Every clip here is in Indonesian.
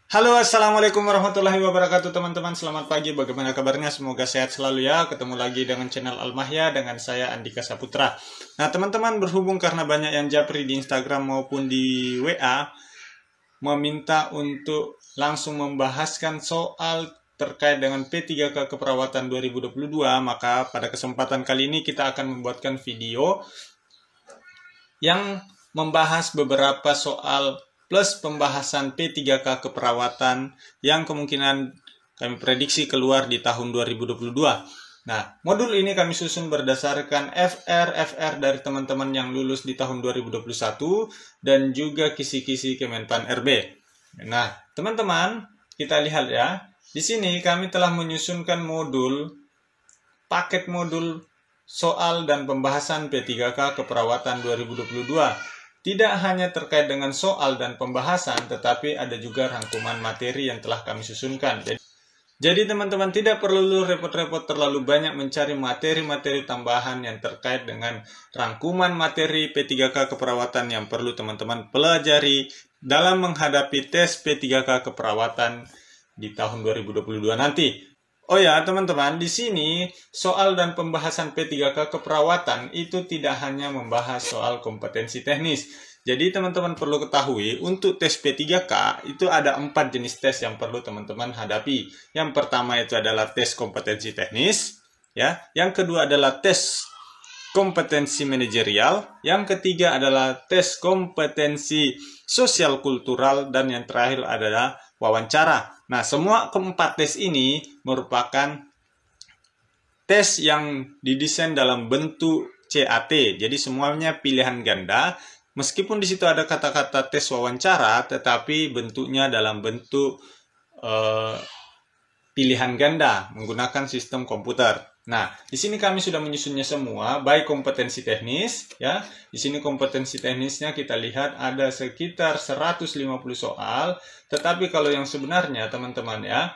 Halo, assalamualaikum warahmatullahi wabarakatuh teman-teman. Selamat pagi, bagaimana kabarnya? Semoga sehat selalu ya. Ketemu lagi dengan channel Almahya dengan saya Andika Saputra. Nah teman-teman, berhubung karena banyak yang japri di Instagram maupun di WA meminta untuk langsung membahaskan soal terkait dengan P3K Keperawatan 2022, maka pada kesempatan kali ini kita akan membuatkan video yang membahas beberapa soal plus pembahasan P3K keperawatan yang kemungkinan kami prediksi keluar di tahun 2022. Nah, modul ini kami susun berdasarkan FR dari teman-teman yang lulus di tahun 2021 dan juga kisi-kisi Kemenpan RB. Nah, teman-teman, kita lihat ya. Di sini kami telah menyusunkan paket modul soal dan pembahasan P3K keperawatan 2022. Tidak hanya terkait dengan soal dan pembahasan, tetapi ada juga rangkuman materi yang telah kami susunkan. Jadi teman-teman tidak perlu repot-repot terlalu banyak mencari materi-materi tambahan yang terkait dengan rangkuman materi P3K keperawatan yang perlu teman-teman pelajari dalam menghadapi tes P3K keperawatan di tahun 2022 nanti. Oh ya teman-teman, di sini soal dan pembahasan P3K keperawatan itu tidak hanya membahas soal kompetensi teknis. Jadi teman-teman perlu ketahui untuk tes P3K itu ada 4 jenis tes yang perlu teman-teman hadapi. Yang pertama itu adalah tes kompetensi teknis, ya. Yang kedua adalah tes kompetensi manajerial, yang ketiga adalah tes kompetensi sosial kultural, dan yang terakhir adalah wawancara. Nah, semua keempat tes ini merupakan tes yang didesain dalam bentuk CAT. Jadi semuanya pilihan ganda. Meskipun di situ ada kata-kata tes wawancara, tetapi bentuknya dalam bentuk pilihan ganda menggunakan sistem komputer. Nah, di sini kami sudah menyusunnya semua, baik kompetensi teknis, ya. Di sini kompetensi teknisnya kita lihat ada sekitar 150 soal, tetapi kalau yang sebenarnya teman-teman ya,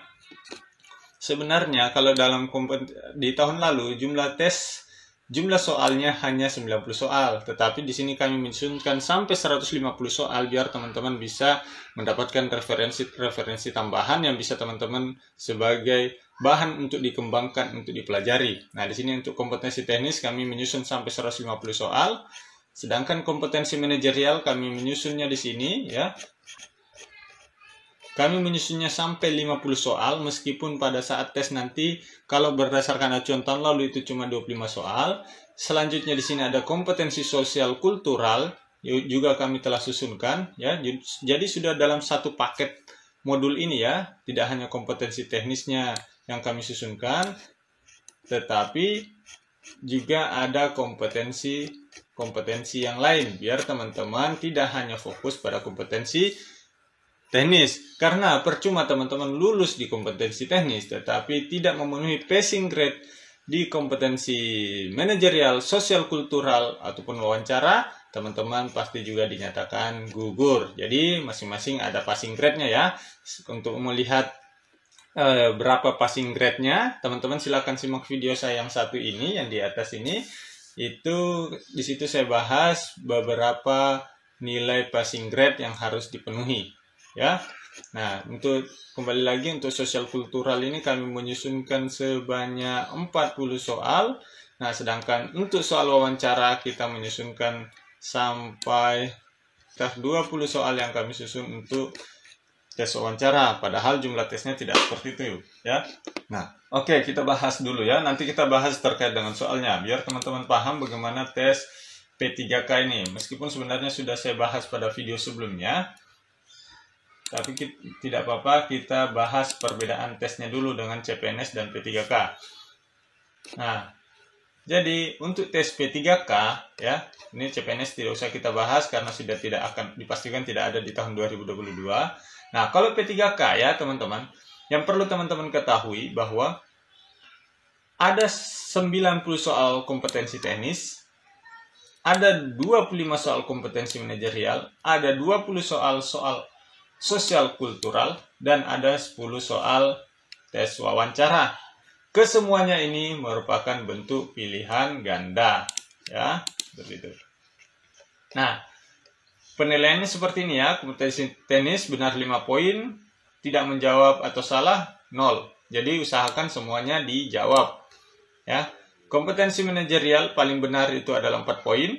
sebenarnya kalau di tahun lalu jumlah soalnya hanya 90 soal, tetapi di sini kami menyusunkan sampai 150 soal biar teman-teman bisa mendapatkan referensi tambahan yang bisa teman-teman sebagai bahan untuk dikembangkan, untuk dipelajari. Nah, di sini untuk kompetensi teknis kami menyusun sampai 150 soal, sedangkan kompetensi manajerial kami menyusunnya di sini ya. Kami menyusunnya sampai 50 soal, meskipun pada saat tes nanti kalau berdasarkan acuan tahun lalu itu cuma 25 soal. Selanjutnya di sini ada kompetensi sosial kultural juga kami telah susunkan ya. Jadi sudah dalam satu paket modul ini ya, tidak hanya kompetensi teknisnya yang kami susunkan, tetapi juga ada kompetensi yang lain biar teman-teman tidak hanya fokus pada kompetensi teknis, karena percuma teman-teman lulus di kompetensi teknis tetapi tidak memenuhi passing grade di kompetensi manajerial, sosial kultural ataupun wawancara, teman-teman pasti juga dinyatakan gugur. Jadi masing-masing ada passing grade-nya ya. Untuk melihat berapa passing grade-nya, teman-teman silakan simak video saya yang satu ini, yang di atas ini. Itu di situ saya bahas beberapa nilai passing grade yang harus dipenuhi ya. Nah, untuk kembali lagi untuk sosial kultural ini kami menyusunkan sebanyak 40 soal. Nah, sedangkan untuk soal wawancara kita menyusunkan sampai 20 soal yang kami susun untuk tes wawancara, padahal jumlah tesnya tidak seperti itu ya. Nah, oke, kita bahas dulu ya. Nanti kita bahas terkait dengan soalnya biar teman-teman paham bagaimana tes P3K ini. Meskipun sebenarnya sudah saya bahas pada video sebelumnya, tapi tidak apa-apa, kita bahas perbedaan tesnya dulu dengan CPNS dan P3K. Nah, jadi untuk tes P3K ya, ini CPNS tidak usah kita bahas karena sudah tidak akan dipastikan tidak ada di tahun 2022. Nah, kalau P3K ya teman-teman, yang perlu teman-teman ketahui bahwa ada 90 soal kompetensi teknis, ada 25 soal kompetensi manajerial, ada 20 soal sosial kultural, dan ada 10 soal tes wawancara. Kesemuanya ini merupakan bentuk pilihan ganda ya, begitu. Nah, penilaiannya seperti ini ya. Kompetensi teknis benar 5 poin, tidak menjawab atau salah 0. Jadi usahakan semuanya dijawab. Ya. Kompetensi manajerial paling benar itu adalah 4 poin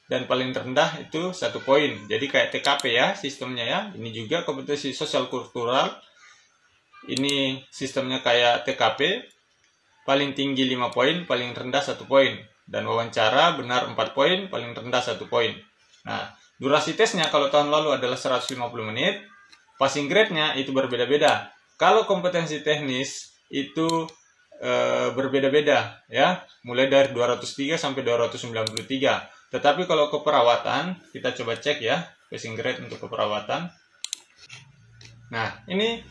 dan paling rendah itu 1 poin. Jadi kayak TKP ya sistemnya ya. Ini juga kompetensi sosial kultural. Ini sistemnya kayak TKP. Paling tinggi 5 poin, paling rendah 1 poin. Dan wawancara benar 4 poin, paling rendah 1 poin. Nah, durasi tesnya kalau tahun lalu adalah 150 menit, passing grade-nya itu berbeda-beda. Kalau kompetensi teknis itu berbeda-beda ya, mulai dari 203 sampai 293. Tetapi kalau keperawatan, kita coba cek ya, passing grade untuk keperawatan. Nah, ini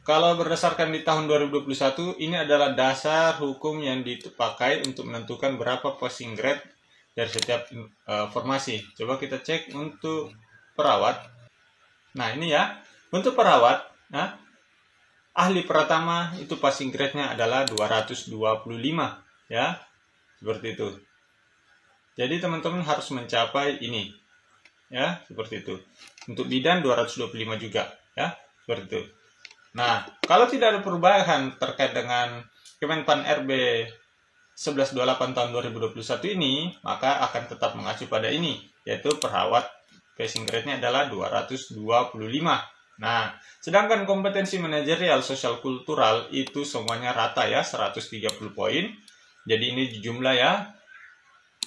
kalau berdasarkan di tahun 2021, ini adalah dasar hukum yang dipakai untuk menentukan berapa passing grade dari setiap formasi. Coba kita cek untuk perawat. Nah, ini ya. Untuk perawat, nah, ahli pratama itu passing grade-nya adalah 225. Ya, seperti itu. Jadi, teman-teman harus mencapai ini. Ya, seperti itu. Untuk bidan 225 juga. Ya, seperti itu. Nah, kalau tidak ada perubahan terkait dengan Kemenpan RB 1128 tahun 2021 ini, maka akan tetap mengacu pada ini, yaitu perawat passing grade-nya adalah 225. Nah, sedangkan kompetensi manajerial sosial kultural itu semuanya rata ya, 130 poin. Jadi ini jumlah ya,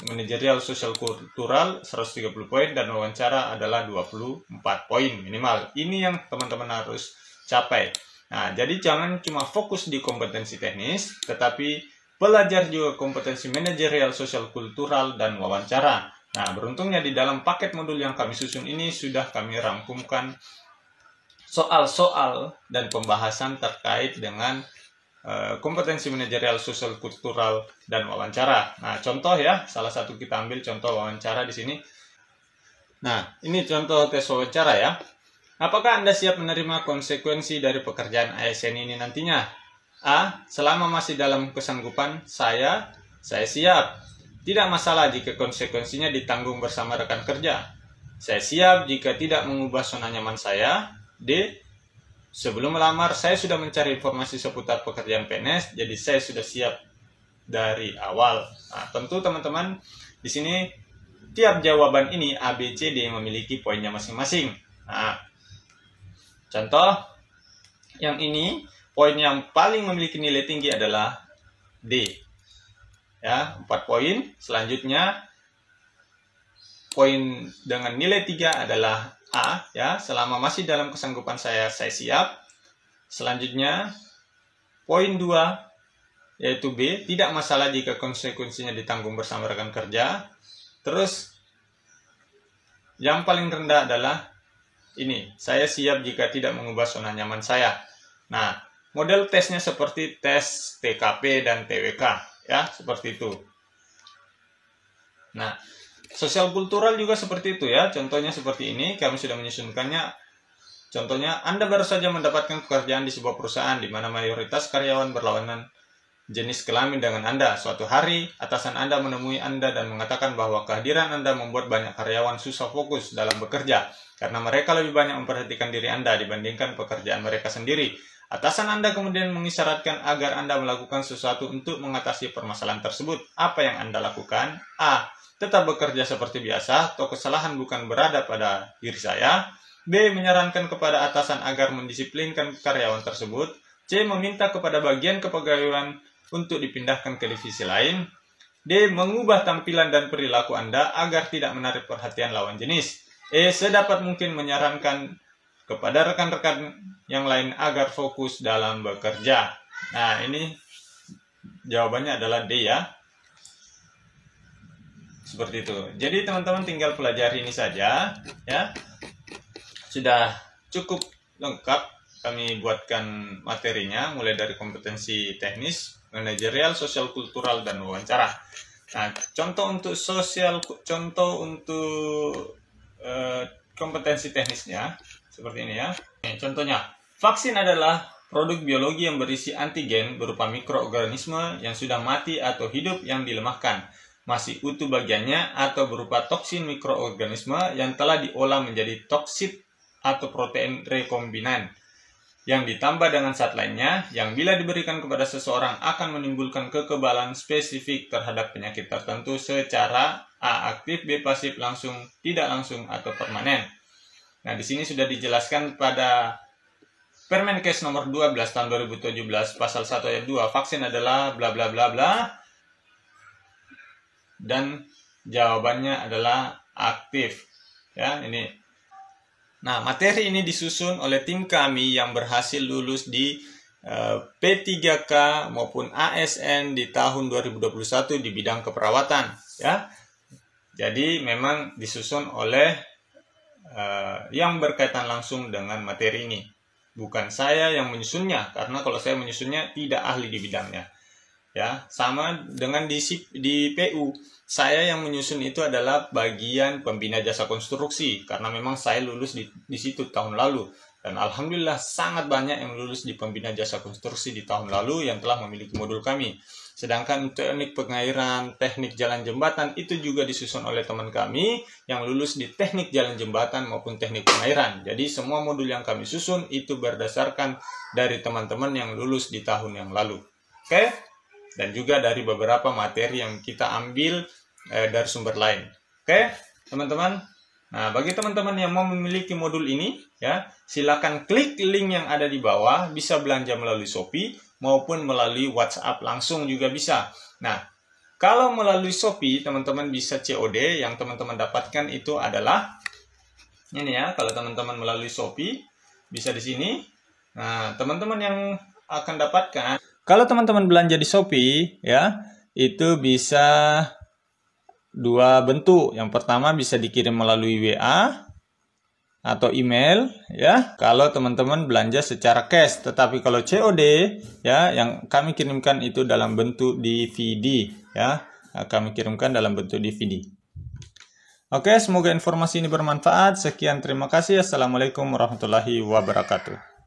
manajerial sosial kultural 130 poin dan wawancara adalah 24 poin minimal. Ini yang teman-teman harus capai. Nah, jadi jangan cuma fokus di kompetensi teknis, tetapi belajar juga kompetensi manajerial, sosial, kultural, dan wawancara. Nah, beruntungnya di dalam paket modul yang kami susun ini sudah kami rangkumkan soal-soal dan pembahasan terkait dengan kompetensi manajerial, sosial, kultural, dan wawancara. Nah, contoh ya, salah satu kita ambil contoh wawancara di sini. Nah, ini contoh tes wawancara ya. Apakah Anda siap menerima konsekuensi dari pekerjaan ASN ini nantinya? A. Selama masih dalam kesanggupan saya siap. Tidak masalah jika konsekuensinya ditanggung bersama rekan kerja. Saya siap jika tidak mengubah zona nyaman saya. D. Sebelum melamar, saya sudah mencari informasi seputar pekerjaan PNS, jadi saya sudah siap dari awal. Nah, tentu teman-teman, di sini tiap jawaban ini A, B, C, D memiliki poinnya masing-masing. Nah, contoh, yang ini, poin yang paling memiliki nilai tinggi adalah D. Ya, 4 poin. Selanjutnya, poin dengan nilai 3 adalah A. Ya, selama masih dalam kesanggupan saya siap. Selanjutnya, poin 2, yaitu B. Tidak masalah jika konsekuensinya ditanggung bersama rekan kerja. Terus, yang paling rendah adalah ini, saya siap jika tidak mengubah zona nyaman saya. Nah, model tesnya seperti tes TKP dan TWK, ya, seperti itu. Nah, sosial kultural juga seperti itu ya, contohnya seperti ini, kami sudah menyusunkannya. Contohnya, Anda baru saja mendapatkan pekerjaan di sebuah perusahaan di mana mayoritas karyawan berlawanan jenis kelamin dengan Anda. Suatu hari, atasan Anda menemui Anda dan mengatakan bahwa kehadiran Anda membuat banyak karyawan susah fokus dalam bekerja, karena mereka lebih banyak memperhatikan diri Anda dibandingkan pekerjaan mereka sendiri. Atasan Anda kemudian mengisyaratkan agar Anda melakukan sesuatu untuk mengatasi permasalahan tersebut. Apa yang Anda lakukan? A. Tetap bekerja seperti biasa, atau kesalahan bukan berada pada diri saya. B. Menyarankan kepada atasan agar mendisiplinkan karyawan tersebut. C. Meminta kepada bagian kepegawaian untuk dipindahkan ke divisi lain. D. Mengubah tampilan dan perilaku Anda agar tidak menarik perhatian lawan jenis. E. Sedapat mungkin menyarankan kepada rekan-rekan yang lain agar fokus dalam bekerja. Nah, ini jawabannya adalah D ya. Seperti itu. Jadi teman-teman tinggal pelajari ini saja ya. Sudah cukup lengkap kami buatkan materinya, mulai dari kompetensi teknis, manajerial, sosial, kultural, dan wawancara. Nah, contoh untuk kompetensi teknisnya seperti ini ya. Contohnya, vaksin adalah produk biologi yang berisi antigen berupa mikroorganisme yang sudah mati atau hidup yang dilemahkan, masih utuh bagiannya, atau berupa toksin mikroorganisme yang telah diolah menjadi toksit atau protein rekombinan yang ditambah dengan zat lainnya yang bila diberikan kepada seseorang akan menimbulkan kekebalan spesifik terhadap penyakit tertentu secara A. aktif, B. pasif, langsung, tidak langsung, atau permanen. Nah, di sini sudah dijelaskan pada Permenkes nomor 12 tahun 2017 pasal 1 ayat 2, vaksin adalah bla bla bla bla, dan jawabannya adalah aktif. Ya, ini. Nah, materi ini disusun oleh tim kami yang berhasil lulus di P3K maupun ASN di tahun 2021 di bidang keperawatan, ya. Jadi memang disusun oleh yang berkaitan langsung dengan materi ini. Bukan saya yang menyusunnya, karena kalau saya menyusunnya tidak ahli di bidangnya. Ya, sama dengan di PU. Saya yang menyusun itu adalah bagian pembina jasa konstruksi, karena memang saya lulus di situ tahun lalu. Dan alhamdulillah sangat banyak yang lulus di pembina jasa konstruksi di tahun lalu yang telah memiliki modul kami. Sedangkan teknik pengairan, teknik jalan jembatan itu juga disusun oleh teman kami yang lulus di teknik jalan jembatan maupun teknik pengairan. Jadi semua modul yang kami susun itu berdasarkan dari teman-teman yang lulus di tahun yang lalu. Oke? Dan juga dari beberapa materi yang kita ambil dari sumber lain. Oke, teman-teman. Nah, bagi teman-teman yang mau memiliki modul ini, ya, silakan klik link yang ada di bawah. Bisa belanja melalui Shopee maupun melalui WhatsApp langsung juga bisa. Nah, kalau melalui Shopee, teman-teman bisa COD. Yang teman-teman dapatkan itu adalah ini ya. Kalau teman-teman melalui Shopee, bisa di sini. Nah, teman-teman yang akan dapatkan, kalau teman-teman belanja di Shopee, ya, itu bisa dua bentuk. Yang pertama bisa dikirim melalui WA atau email, ya. Kalau teman-teman belanja secara cash, tetapi kalau COD, ya, yang kami kirimkan itu dalam bentuk DVD, ya. Kami kirimkan dalam bentuk DVD. Oke, semoga informasi ini bermanfaat. Sekian, terima kasih. Assalamualaikum warahmatullahi wabarakatuh.